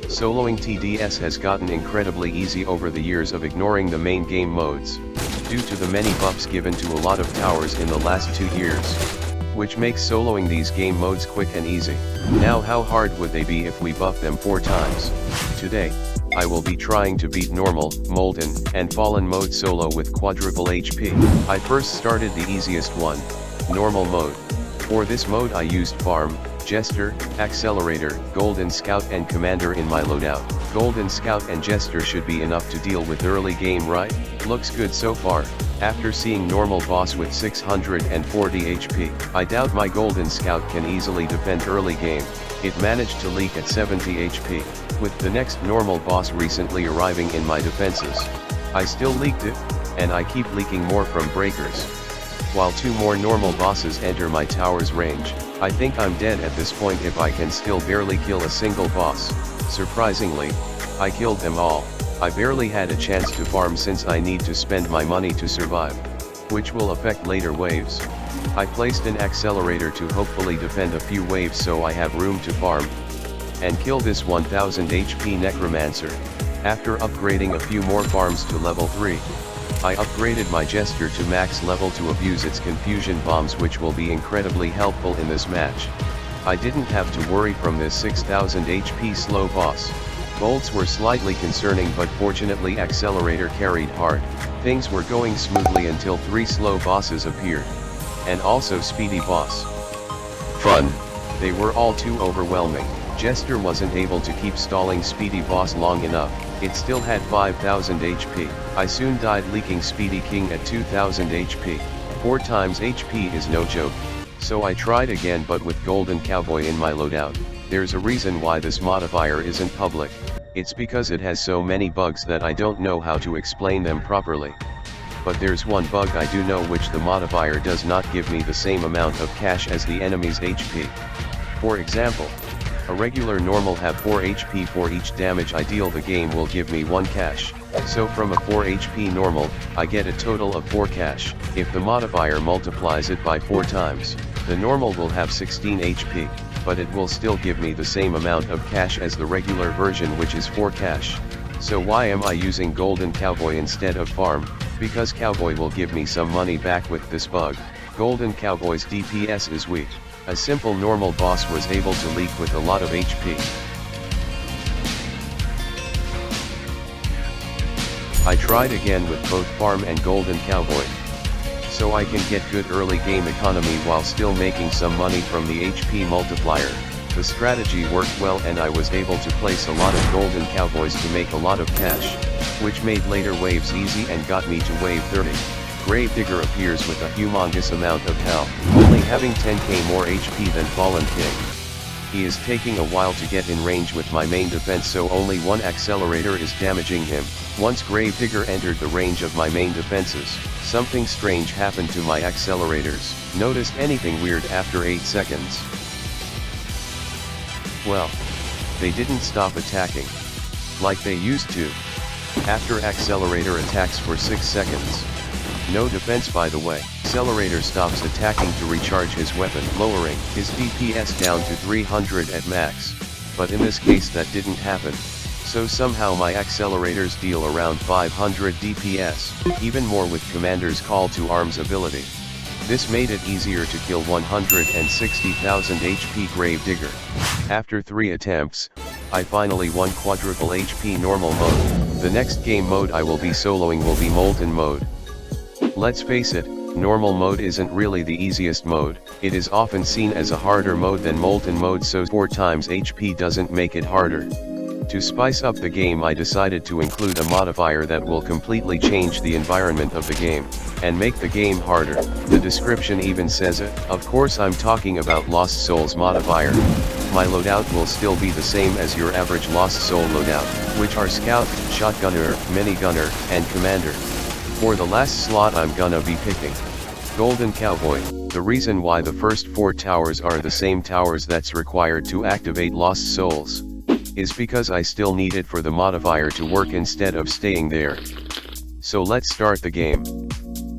Soloing TDS has gotten incredibly easy over the years of ignoring the main game modes, due to the many buffs given to a lot of towers in the last 2 years, which makes soloing these game modes quick and easy. Now how hard would they be if we buff them 4 times? Today, I will be trying to beat normal, molten, and fallen mode solo with quadruple HP. I first started the easiest one, normal mode. For this mode I used farm, jester, accelerator, golden scout and commander in my loadout. Golden scout and jester should be enough to deal with early game, right? Looks good so far. After seeing normal boss with 640 HP, I doubt my golden scout can easily defend early game. It managed to leak at 70 HP, with the next normal boss recently arriving in my defenses. I still leaked it, and I keep leaking more from breakers. While 2 more normal bosses enter my tower's range, I think I'm dead at this point if I can still barely kill a single boss. Surprisingly, I killed them all. I barely had a chance to farm since I need to spend my money to survive, which will affect later waves. I placed an accelerator to hopefully defend a few waves so I have room to farm and kill this 1000 HP necromancer. After upgrading a few more farms to level 3, I upgraded my jester to max level to abuse its confusion bombs, which will be incredibly helpful in this match. I didn't have to worry from this 6000 HP slow boss. Bolts were slightly concerning, but fortunately accelerator carried hard. Things were going smoothly until 3 slow bosses appeared. And also speedy boss. Fun. They were all too overwhelming. Jester wasn't able to keep stalling speedy boss long enough. It still had 5000 HP. I soon died leaking speedy king at 2000 HP. 4 times HP is no joke. So I tried again, but with golden cowboy in my loadout. There's a reason why this modifier isn't public. It's because it has so many bugs that I don't know how to explain them properly. But there's one bug I do know, which the modifier does not give me the same amount of cash as the enemy's HP. For example, a regular normal have 4 HP for each damage I deal, the game will give me 1 cash. So from a 4 HP normal, I get a total of 4 cash. If the modifier multiplies it by 4 times, the normal will have 16 HP, but it will still give me the same amount of cash as the regular version, which is 4 cash. So why am I using golden cowboy instead of farm? Because cowboy will give me some money back with this bug. Golden cowboy's DPS is weak. A simple normal boss was able to leak with a lot of HP. I tried again with both farm and golden cowboy, so I can get good early game economy while still making some money from the HP multiplier. The strategy worked well and I was able to place a lot of golden cowboys to make a lot of cash, which made later waves easy and got me to wave 30. Gravedigger appears with a humongous amount of health, only having 10k more HP than Fallen King. He is taking a while to get in range with my main defense, so only 1 accelerator is damaging him. Once Gravedigger entered the range of my main defenses, something strange happened to my accelerators. Noticed anything weird after 8 seconds? Well, they didn't stop attacking like they used to. After accelerator attacks for 6 seconds. No defense, by the way. Accelerator stops attacking to recharge his weapon, lowering his DPS down to 300 at max. But in this case that didn't happen. So somehow my accelerators deal around 500 DPS, even more with Commander's Call to Arms ability. This made it easier to kill 160,000 HP Gravedigger. After 3 attempts, I finally won quadruple HP normal mode. The next game mode I will be soloing will be Molten mode. Let's face it, normal mode isn't really the easiest mode. It is often seen as a harder mode than Molten mode, so 4 times HP doesn't make it harder. To spice up the game, I decided to include a modifier that will completely change the environment of the game, and make the game harder. The description even says it. Of course I'm talking about Lost Souls modifier. My loadout will still be the same as your average Lost Soul loadout, which are Scout, Shotgunner, Minigunner, and Commander. For the last slot I'm gonna be picking Golden Cowboy. The reason why the first 4 towers are the same towers that's required to activate Lost Souls is because I still need it for the modifier to work instead of staying there. So let's start the game.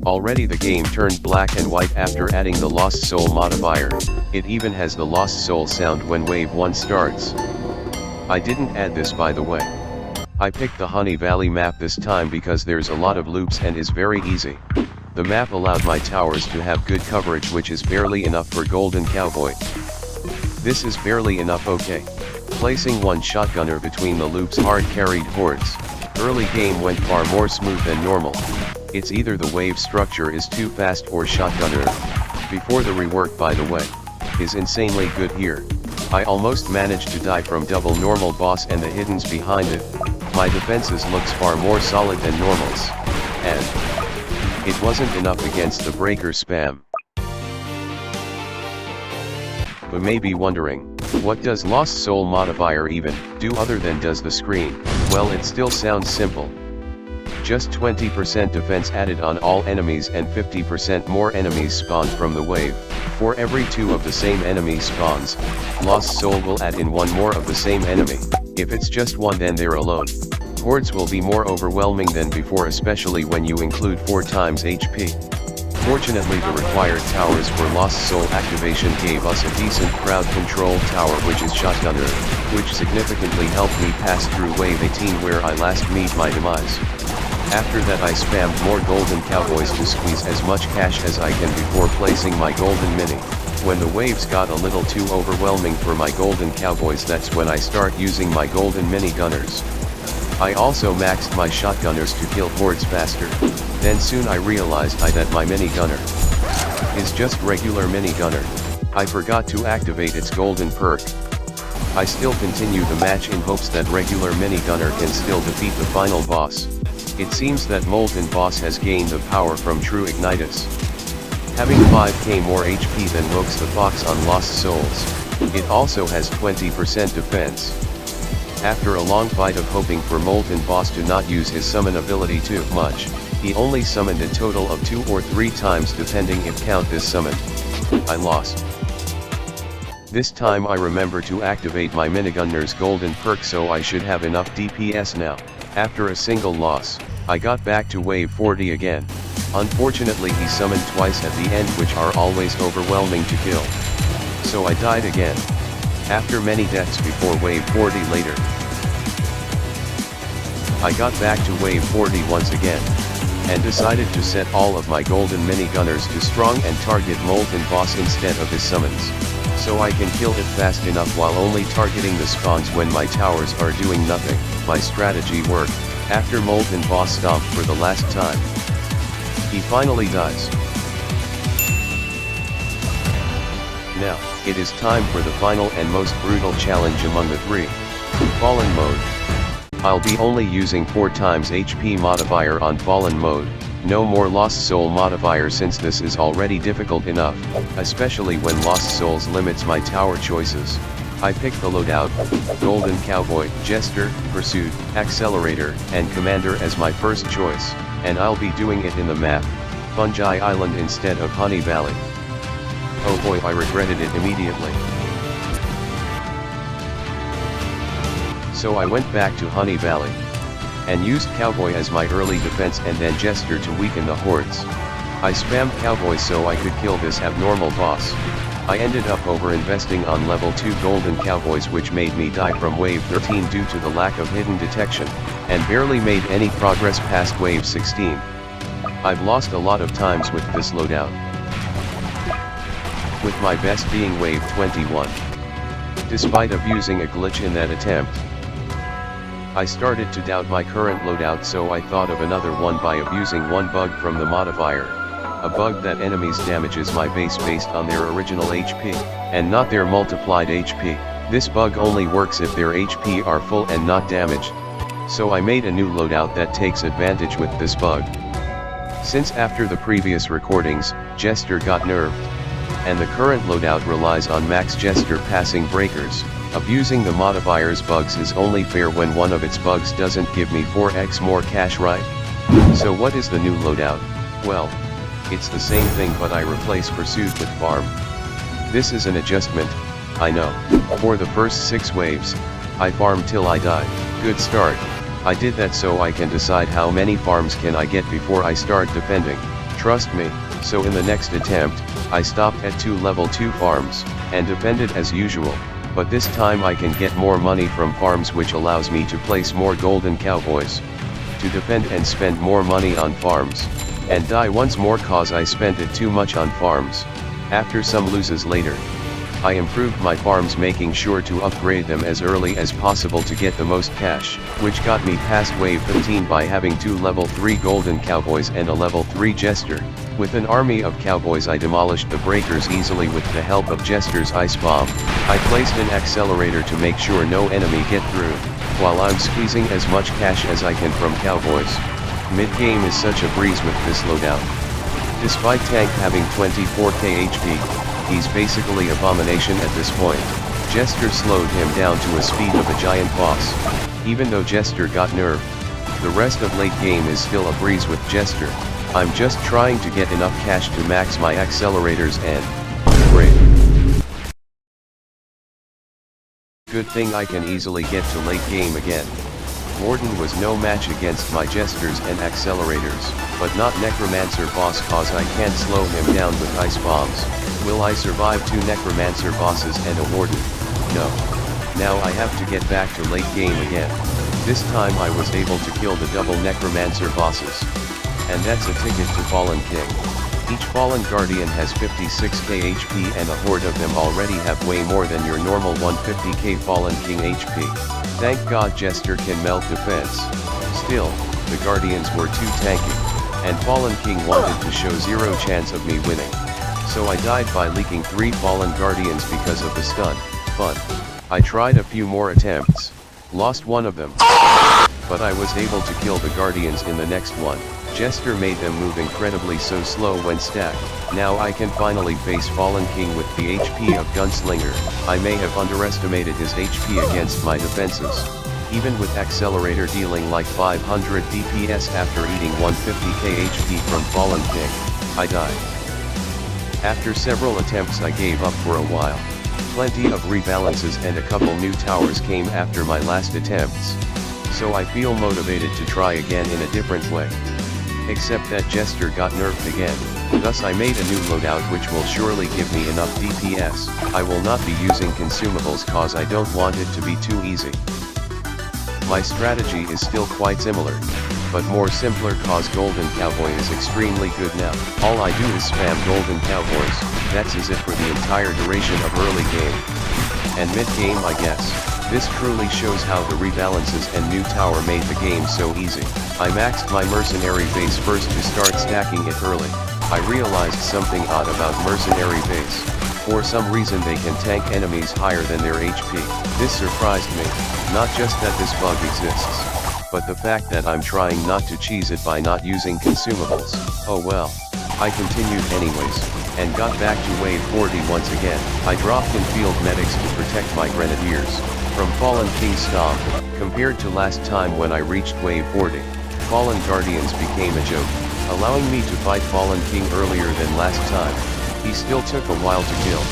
Already the game turned black and white after adding the Lost Soul modifier. It even has the Lost Soul sound when wave 1 starts. I didn't add this by the way. I picked the Honey Valley map this time because there's a lot of loops and is very easy. The map allowed my towers to have good coverage, which is barely enough for Golden Cowboy. This is barely enough, okay. Placing one shotgunner between the loops hard carried hordes. Early game went far more smooth than normal. It's either the wave structure is too fast or shotgunner, before the rework by the way, is insanely good here. I almost managed to die from double normal boss and the hiddens behind it. My defenses looks far more solid than normals. And it wasn't enough against the breaker spam. But may be wondering, what does Lost Soul Modifier even do other than does the screen? Well, it still sounds simple. Just 20% defense added on all enemies and 50% more enemies spawned from the wave. For every 2 of the same enemy spawns, Lost Soul will add in 1 more of the same enemy. If it's just 1, then they're alone. Hordes will be more overwhelming than before, especially when you include 4 times HP. Fortunately, the required towers for Lost Soul activation gave us a decent crowd control tower, which is shotgunner, which significantly helped me pass through wave 18 where I last meet my demise. After that I spammed more Golden Cowboys to squeeze as much cash as I can before placing my Golden Mini. When the waves got a little too overwhelming for my Golden Cowboys, that's when I start using my Golden Mini Gunners. I also maxed my shotgunners to kill hordes faster. Then soon I realized that my Mini Gunner is just regular Mini Gunner. I forgot to activate its golden perk. I still continue the match in hopes that regular Mini Gunner can still defeat the final boss. It seems that Molten boss has gained the power from True Ignitus. Having 5k more HP than Rogues the Fox on Lost Souls. It also has 20% defense. After a long fight of hoping for Molten boss to not use his summon ability too much, he only summoned a total of 2 or 3 times depending if count this summon. I lost. This time I remember to activate my Minigunner's golden perk, so I should have enough DPS now. After a single loss, I got back to wave 40 again. Unfortunately he summoned twice at the end, which are always overwhelming to kill. So I died again. After many deaths before wave 40 later, I got back to wave 40 once again, and decided to set all of my golden mini gunners to strong and target Molten boss instead of his summons, so I can kill it fast enough while only targeting the spawns when my towers are doing nothing. My strategy worked. After Molten boss stomped for the last time, he finally dies. Now, it is time for the final and most brutal challenge among the 3. Fallen mode. I'll be only using 4 times HP modifier on Fallen mode, no more Lost Soul modifier since this is already difficult enough, especially when Lost Souls limits my tower choices. I picked the loadout, Golden Cowboy, Jester, Pursuit, Accelerator, and Commander as my first choice, and I'll be doing it in the map, Fungi Island instead of Honey Valley. Oh boy, I regretted it immediately. So I went back to Honey Valley, and used Cowboy as my early defense and then Jester to weaken the hordes. I spammed Cowboy so I could kill this abnormal boss. I ended up over-investing on level 2 Golden Cowboys, which made me die from wave 13 due to the lack of hidden detection, and barely made any progress past wave 16. I've lost a lot of times with this loadout, with my best being wave 21. Despite of using a glitch in that attempt, I started to doubt my current loadout, so I thought of another one by abusing one bug from the modifier. A bug that enemies damages my base based on their original HP, and not their multiplied HP. This bug only works if their HP are full and not damaged. So I made a new loadout that takes advantage with this bug. Since after the previous recordings, Jester got nerfed, and the current loadout relies on max Jester passing breakers, abusing the modifier's bugs is only fair when one of its bugs doesn't give me 4x more cash, right? So what is the new loadout? Well, it's the same thing, but I replace Pursuit with Farm. This is an adjustment, I know. For the first 6 waves, I farm till I die. Good start. I did that so I can decide how many farms can I get before I start defending. Trust me. So in the next attempt, I stopped at 2 level 2 farms, and defended as usual, But this time I can get more money from farms, which allows me to place more golden cowboys to defend and spend more money on farms, and die once more cause I spent it too much on farms. After some loses later, I improved my farms, making sure to upgrade them as early as possible to get the most cash, which got me past wave 15 by having 2 level 3 golden cowboys and a level 3 jester. With an army of cowboys I demolished the breakers easily with the help of Jester's ice bomb. I placed an accelerator to make sure no enemy get through, while I'm squeezing as much cash as I can from cowboys. Mid-game is such a breeze with this loadout. Despite tank having 24k HP, he's basically abomination at this point. Jester slowed him down to a speed of a giant boss. Even though Jester got nerfed, the rest of late game is still a breeze with Jester. I'm just trying to get enough cash to max my accelerators and break. Good thing I can easily get to late game again. Warden was no match against my Jesters and accelerators, but not Necromancer boss cause I can't slow him down with ice bombs. Will I survive 2 Necromancer bosses and a Warden? No. Now I have to get back to late game again. This time I was able to kill the double Necromancer bosses. And that's a ticket to Fallen King. Each Fallen Guardian has 56k HP and a horde of them already have way more than your normal 150k Fallen King HP. Thank God Jester can melt defense. Still, the Guardians were too tanky, and Fallen King wanted to show zero chance of me winning. So I died by leaking 3 Fallen Guardians because of the stun. Fun. I tried a few more attempts, lost one of them, but I was able to kill the Guardians in the next one. Jester made them move incredibly so slow when stacked. Now I can finally face Fallen King with the HP of Gunslinger. I may have underestimated his HP against my defenses. Even with Accelerator dealing like 500 DPS after eating 150k HP from Fallen King, I died. After several attempts I gave up for a while. Plenty of rebalances and a couple new towers came after my last attempts. So I feel motivated to try again in a different way. Except that Jester got nerfed again, thus I made a new loadout which will surely give me enough DPS. I will not be using consumables cause I don't want it to be too easy. My strategy is still quite similar, but more simpler cause Golden Cowboy is extremely good now. All I do is spam Golden Cowboys, that's it for the entire duration of early game. And mid game I guess. This truly shows how the rebalances and new tower made the game so easy. I maxed my mercenary base first to start stacking it early. I realized something odd about mercenary base. For some reason they can tank enemies higher than their HP. This surprised me, not just that this bug exists, but the fact that I'm trying not to cheese it by not using consumables. Oh well. I continued anyways, and got back to wave 40 once again. I dropped in field medics to protect my grenadiers from Fallen King Stomp. Compared to last time when I reached wave 40, Fallen Guardians became a joke, allowing me to fight Fallen King earlier than last time. He still took a while to kill.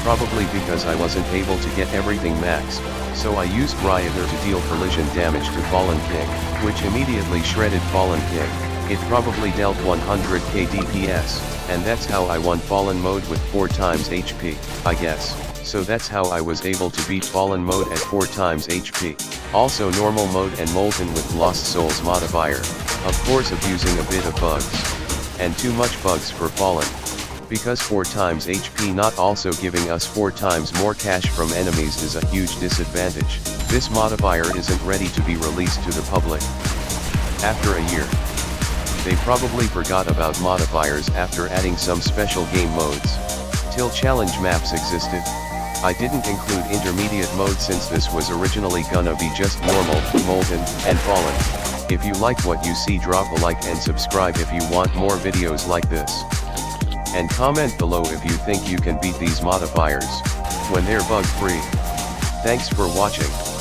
Probably because I wasn't able to get everything maxed, so I used Rioter to deal collision damage to Fallen King, which immediately shredded Fallen King. It probably dealt 100k DPS, and that's how I won Fallen mode with 4 times HP, I guess. So that's how I was able to beat Fallen mode at 4 times HP. Also normal mode and Molten with Lost Souls modifier. Of course abusing a bit of bugs. And too much bugs for Fallen. Because 4 times HP not also giving us 4 times more cash from enemies is a huge disadvantage. This modifier isn't ready to be released to the public. After a year. They probably forgot about modifiers after adding some special game modes. Till challenge maps existed. I didn't include intermediate mode since this was originally gonna be just normal, Molten, and Fallen. If you like what you see, drop a like and subscribe if you want more videos like this. And comment below if you think you can beat these modifiers when they're bug free. Thanks for watching.